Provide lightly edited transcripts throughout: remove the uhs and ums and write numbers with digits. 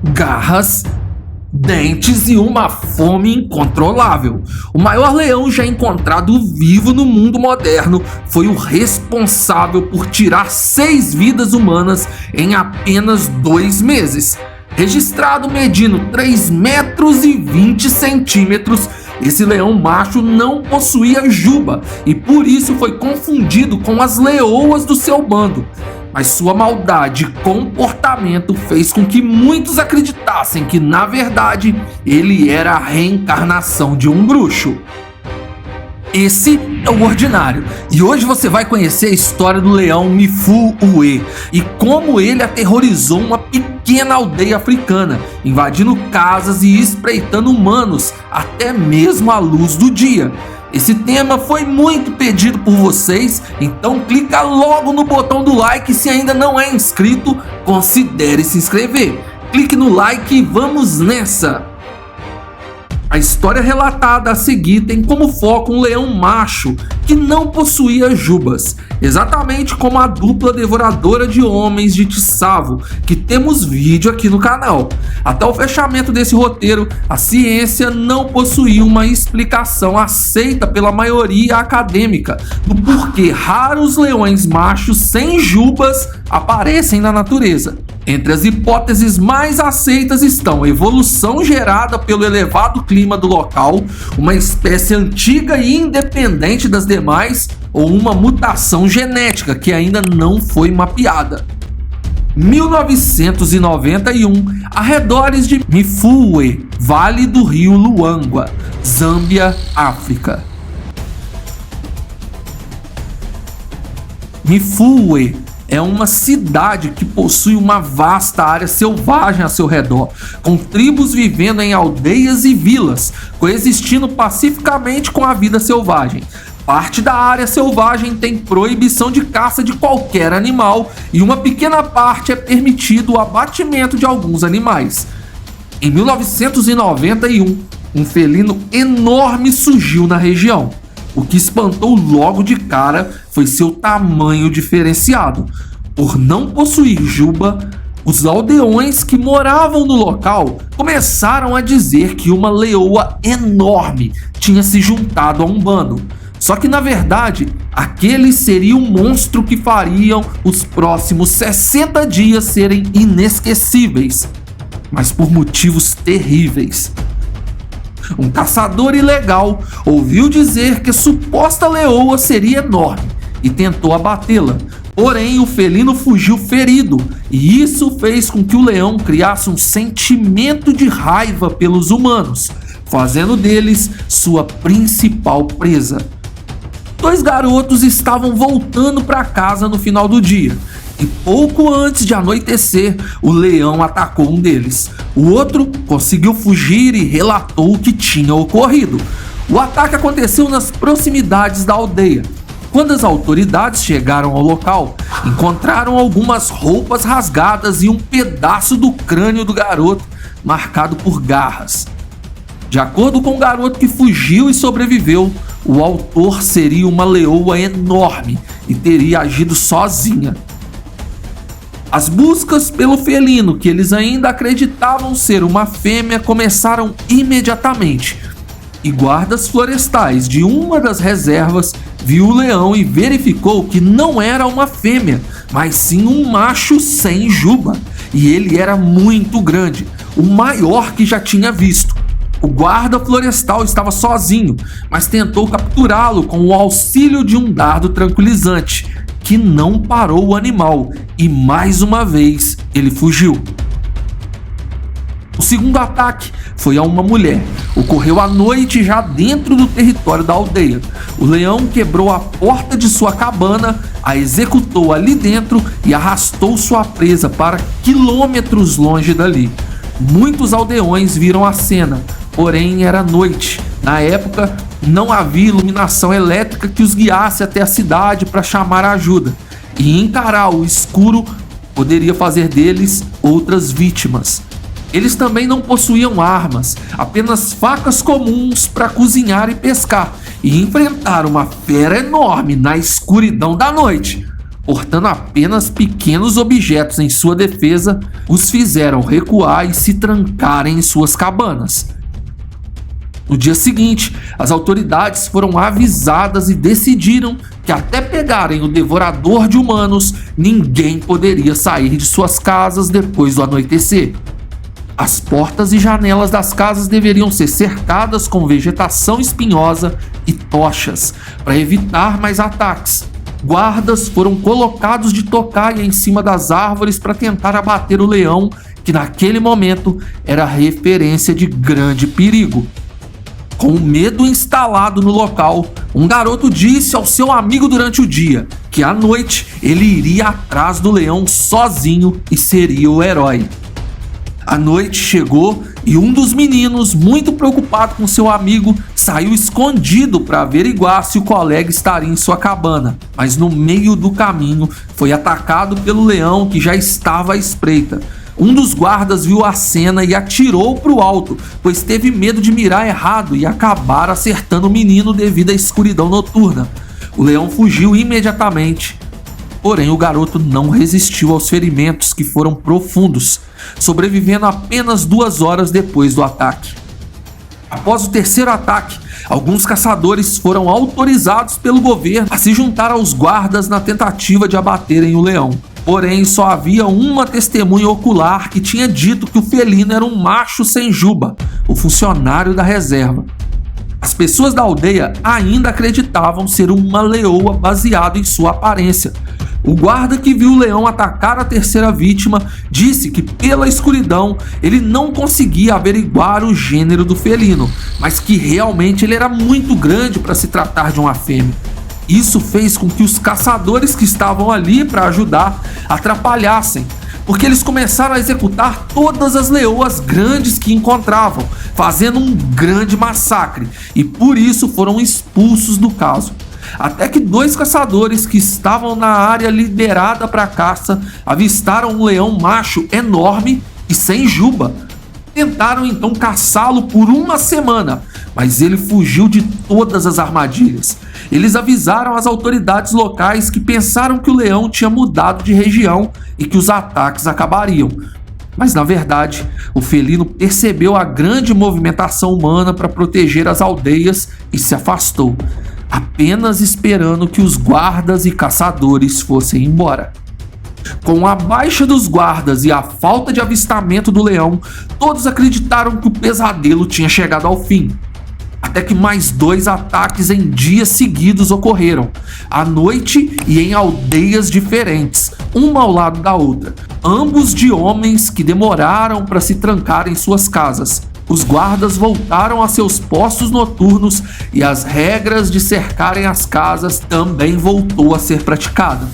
garras, dentes e uma fome incontrolável. O maior leão já encontrado vivo no mundo moderno foi o responsável por tirar 6 vidas humanas em apenas 2 meses. Registrado medindo 3 metros e 20 centímetros, esse leão macho não possuía juba e por isso foi confundido com as leoas do seu bando. Mas sua maldade e comportamento fez com que muitos acreditassem que, na verdade, ele era a reencarnação de um bruxo. Esse é o Ordinário, e hoje você vai conhecer a história do leão Mifu'e e como ele aterrorizou uma pequena aldeia africana, invadindo casas e espreitando humanos até mesmo à luz do dia. Esse tema foi muito pedido por vocês, então clica logo no botão do like. Se ainda não é inscrito, considere se inscrever. Clique no like e vamos nessa! A história relatada a seguir tem como foco um leão macho que não possuía jubas, exatamente como a dupla devoradora de homens de Tsavo, que temos vídeo aqui no canal. Até o fechamento desse roteiro, a ciência não possuía uma explicação aceita pela maioria acadêmica do porquê raros leões machos sem jubas aparecem na natureza. Entre as hipóteses mais aceitas estão a evolução gerada pelo elevado clima do local, uma espécie antiga e independente das demais, ou uma mutação genética que ainda não foi mapeada. 1991, arredores de Mifu'e, Vale do Rio Luangwa, Zâmbia, África. Mifu'e é uma cidade que possui uma vasta área selvagem a seu redor, com tribos vivendo em aldeias e vilas, coexistindo pacificamente com a vida selvagem. Parte da área selvagem tem proibição de caça de qualquer animal e uma pequena parte é permitido o abatimento de alguns animais. Em 1991, um felino enorme surgiu na região. O que espantou logo de cara foi seu tamanho diferenciado. Por não possuir juba, os aldeões que moravam no local começaram a dizer que uma leoa enorme tinha se juntado a um bando. Só que na verdade, aquele seria o monstro que fariam os próximos 60 dias serem inesquecíveis, mas por motivos terríveis. Um caçador ilegal ouviu dizer que a suposta leoa seria enorme e tentou abatê-la. Porém, o felino fugiu ferido e isso fez com que o leão criasse um sentimento de raiva pelos humanos, fazendo deles sua principal presa. 2 garotos estavam voltando para casa no final do dia. E pouco antes de anoitecer, o leão atacou um deles. O outro conseguiu fugir e relatou o que tinha ocorrido. O ataque aconteceu nas proximidades da aldeia. Quando as autoridades chegaram ao local, encontraram algumas roupas rasgadas e um pedaço do crânio do garoto marcado por garras. De acordo com o garoto que fugiu e sobreviveu, o autor seria uma leoa enorme e teria agido sozinha. As buscas pelo felino, que eles ainda acreditavam ser uma fêmea, começaram imediatamente. E guardas florestais de uma das reservas viu o leão e verificou que não era uma fêmea, mas sim um macho sem juba. E ele era muito grande, o maior que já tinha visto. O guarda florestal estava sozinho, mas tentou capturá-lo com o auxílio de um dardo tranquilizante, que não parou o animal e mais uma vez ele fugiu. O segundo ataque foi a uma mulher. Ocorreu à noite já dentro do território da aldeia. O leão quebrou a porta de sua cabana, a executou ali dentro e arrastou sua presa para quilômetros longe dali. Muitos aldeões viram a cena, porém era noite. Na época, não havia iluminação elétrica que os guiasse até a cidade para chamar a ajuda. E encarar o escuro poderia fazer deles outras vítimas. Eles também não possuíam armas, apenas facas comuns para cozinhar e pescar, e enfrentar uma fera enorme na escuridão da noite. portando apenas pequenos objetos em sua defesa, os fizeram recuar e se trancarem em suas cabanas. No dia seguinte, as autoridades foram avisadas e decidiram que até pegarem o devorador de humanos, ninguém poderia sair de suas casas depois do anoitecer. As portas e janelas das casas deveriam ser cercadas com vegetação espinhosa e tochas para evitar mais ataques. Guardas foram colocados de tocaia em cima das árvores para tentar abater o leão, que naquele momento era referência de grande perigo. Com o medo instalado no local, um garoto disse ao seu amigo durante o dia que à noite ele iria atrás do leão sozinho e seria o herói. A noite chegou e um dos meninos, muito preocupado com seu amigo, saiu escondido para averiguar se o colega estaria em sua cabana, mas no meio do caminho foi atacado pelo leão que já estava à espreita. Um dos guardas viu a cena e atirou para o alto, pois teve medo de mirar errado e acabar acertando o menino devido à escuridão noturna. O leão fugiu imediatamente, porém o garoto não resistiu aos ferimentos que foram profundos, sobrevivendo apenas 2 horas depois do ataque. Após o terceiro ataque, alguns caçadores foram autorizados pelo governo a se juntar aos guardas na tentativa de abaterem o leão. Porém, só havia uma testemunha ocular que tinha dito que o felino era um macho sem juba, o funcionário da reserva. As pessoas da aldeia ainda acreditavam ser uma leoa baseado em sua aparência. O guarda que viu o leão atacar a terceira vítima disse que pela escuridão ele não conseguia averiguar o gênero do felino, mas que realmente ele era muito grande para se tratar de uma fêmea. Isso fez com que os caçadores que estavam ali para ajudar atrapalhassem, porque eles começaram a executar todas as leoas grandes que encontravam, fazendo um grande massacre, e por isso foram expulsos do caso. Até que 2 caçadores que estavam na área liberada para caça avistaram um leão macho enorme e sem juba. Tentaram então caçá-lo por 1 semana, mas ele fugiu de todas as armadilhas. Eles avisaram as autoridades locais que pensaram que o leão tinha mudado de região e que os ataques acabariam. Mas na verdade, o felino percebeu a grande movimentação humana para proteger as aldeias e se afastou, apenas esperando que os guardas e caçadores fossem embora. Com a baixa dos guardas e a falta de avistamento do leão, todos acreditaram que o pesadelo tinha chegado ao fim. Até que mais 2 ataques em dias seguidos ocorreram, à noite e em aldeias diferentes, uma ao lado da outra, ambos de homens que demoraram para se trancar em suas casas. Os guardas voltaram a seus postos noturnos e as regras de cercarem as casas também voltou a ser praticada.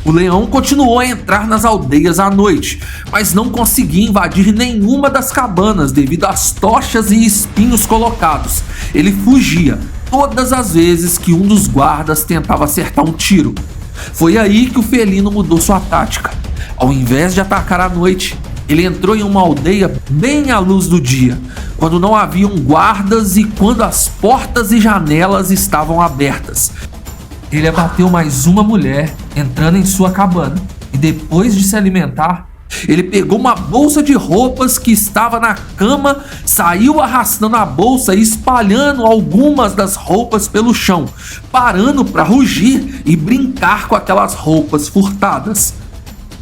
O leão continuou a entrar nas aldeias à noite, mas não conseguia invadir nenhuma das cabanas devido às tochas e espinhos colocados. Ele fugia todas as vezes que um dos guardas tentava acertar um tiro. Foi aí que o felino mudou sua tática. Ao invés de atacar à noite, ele entrou em uma aldeia bem à luz do dia, quando não haviam guardas e quando as portas e janelas estavam abertas. Ele abateu mais uma mulher entrando em sua cabana e depois de se alimentar, ele pegou uma bolsa de roupas que estava na cama, saiu arrastando a bolsa e espalhando algumas das roupas pelo chão, parando para rugir e brincar com aquelas roupas furtadas.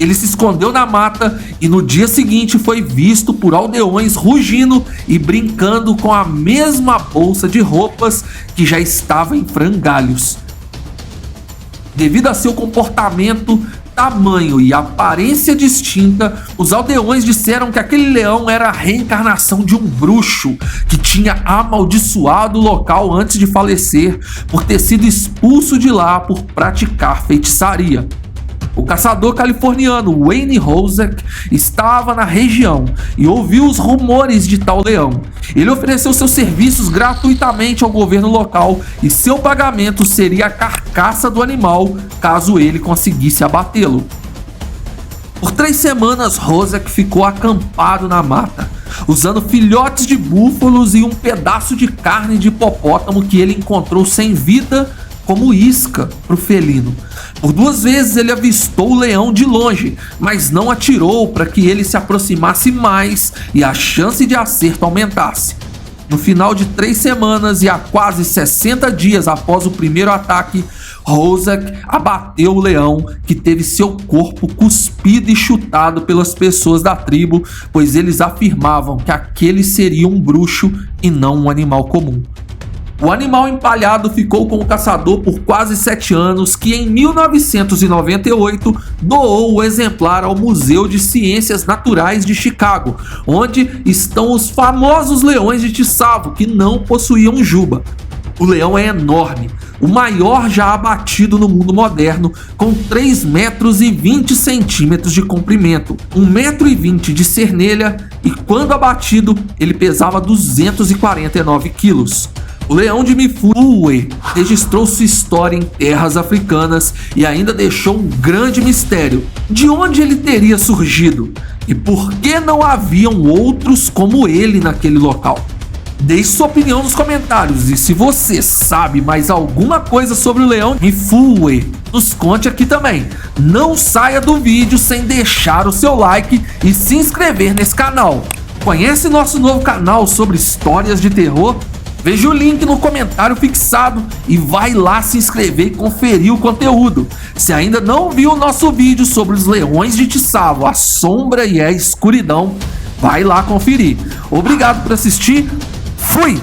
Ele se escondeu na mata e no dia seguinte foi visto por aldeões rugindo e brincando com a mesma bolsa de roupas que já estava em frangalhos. Devido a seu comportamento, tamanho e aparência distinta, os aldeões disseram que aquele leão era a reencarnação de um bruxo que tinha amaldiçoado o local antes de falecer por ter sido expulso de lá por praticar feitiçaria. O caçador californiano Wayne Hosek estava na região e ouviu os rumores de tal leão. Ele ofereceu seus serviços gratuitamente ao governo local e seu pagamento seria a carcaça do animal caso ele conseguisse abatê-lo. Por 3 semanas, Hosek ficou acampado na mata, usando filhotes de búfalos e um pedaço de carne de hipopótamo que ele encontrou sem vida como isca para o felino. Por 2 vezes ele avistou o leão de longe, mas não atirou para que ele se aproximasse mais e a chance de acerto aumentasse. No final de 3 semanas e a quase 60 dias após o primeiro ataque, Hosek abateu o leão, que teve seu corpo cuspido e chutado pelas pessoas da tribo, pois eles afirmavam que aquele seria um bruxo e não um animal comum. O animal empalhado ficou com o caçador por quase 7 anos, que em 1998 doou o exemplar ao Museu de Ciências Naturais de Chicago, onde estão os famosos leões de Tsavo, que não possuíam juba. O leão é enorme, o maior já abatido no mundo moderno, com 3,20 metros de comprimento, 1,20 metro de cernelha e, quando abatido, ele pesava 249 quilos. O leão de Mifulwe registrou sua história em terras africanas e ainda deixou um grande mistério: de onde ele teria surgido e por que não haviam outros como ele naquele local. Deixe sua opinião nos comentários e se você sabe mais alguma coisa sobre o leão Mifulwe, nos conte aqui também. Não saia do vídeo sem deixar o seu like e se inscrever nesse canal. Conhece nosso novo canal sobre histórias de terror? Veja o link no comentário fixado e vai lá se inscrever e conferir o conteúdo. Se ainda não viu o nosso vídeo sobre os leões de Tsavo, a sombra e a escuridão, vai lá conferir. Obrigado por assistir. Fui!